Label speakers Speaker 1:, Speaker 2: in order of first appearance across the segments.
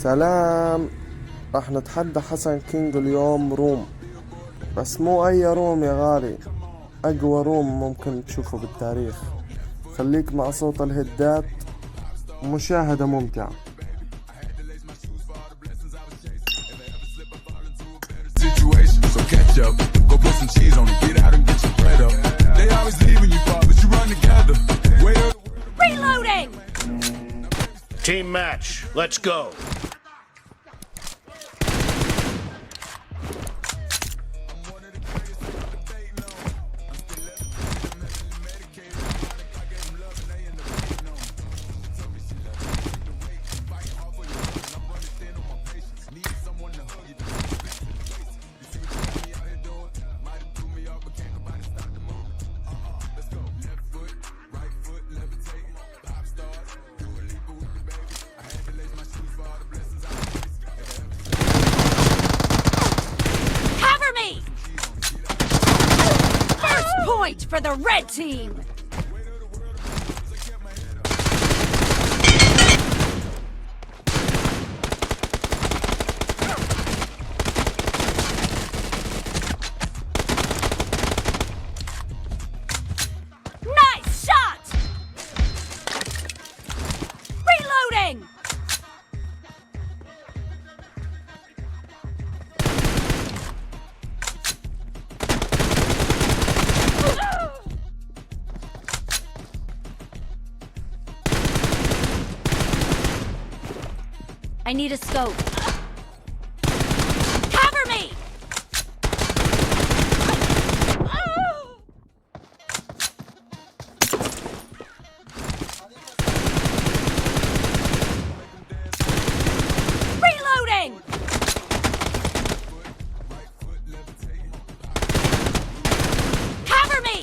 Speaker 1: سلام. راح نتحدى حسن كينج اليوم روم، بس مو اي روم يا غالي، اقوى روم ممكن تشوفه بالتاريخ. خليك مع صوت الهدات، مشاهدة ممتعة.
Speaker 2: So catch up, go put some cheese on it, get out and get your bread up. They always leave when you fall, but you run together.
Speaker 3: Reloading!
Speaker 4: Team match, let's go.
Speaker 3: Point for the red team! Nice shot! Reloading! I need a scope. Cover me! Reloading! Cover me!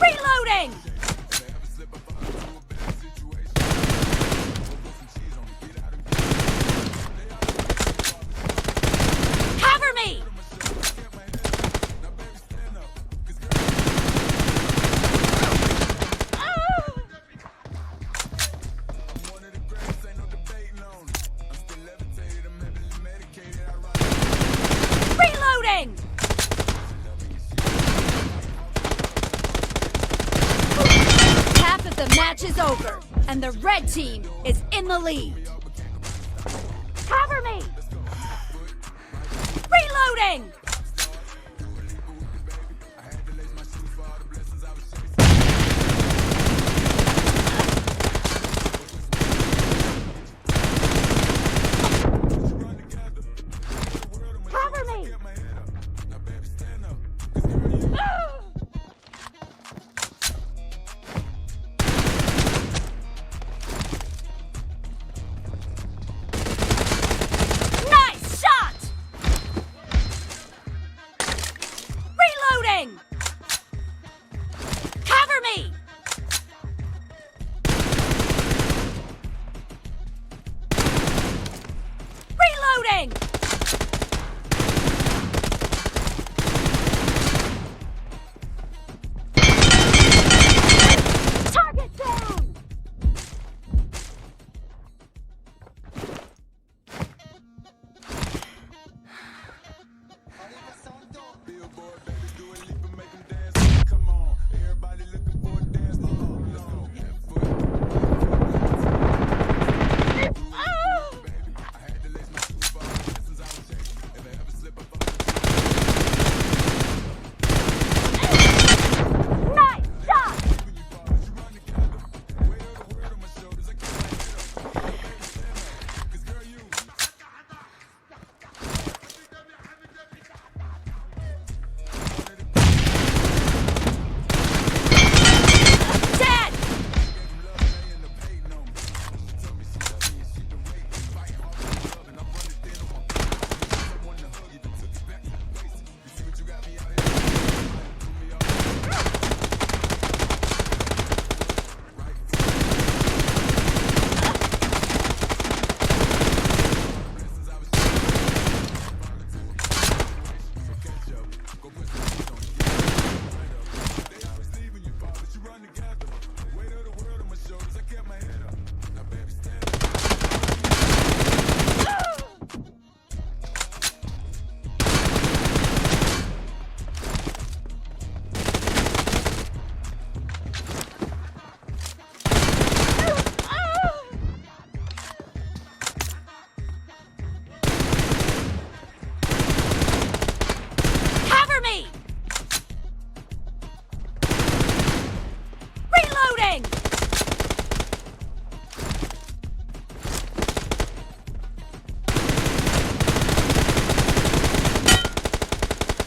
Speaker 3: Reloading! Cover me! Reloading! The match is over, and the red team is in the lead. Cover me! Reloading! Cover me! Reloading! Cover me! Reloading!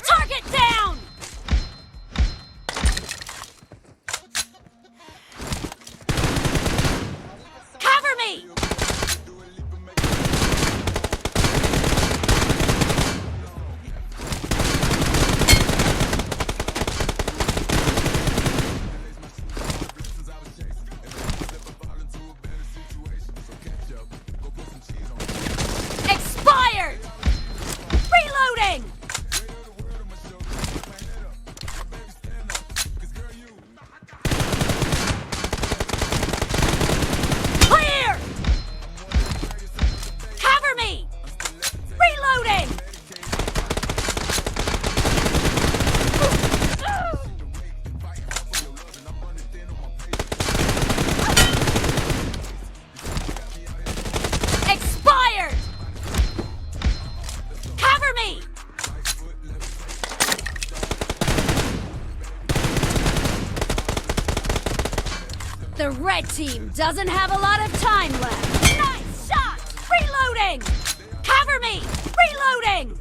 Speaker 3: Target down! The red team doesn't have a lot of time left. Nice shot! Reloading! Cover me! Reloading!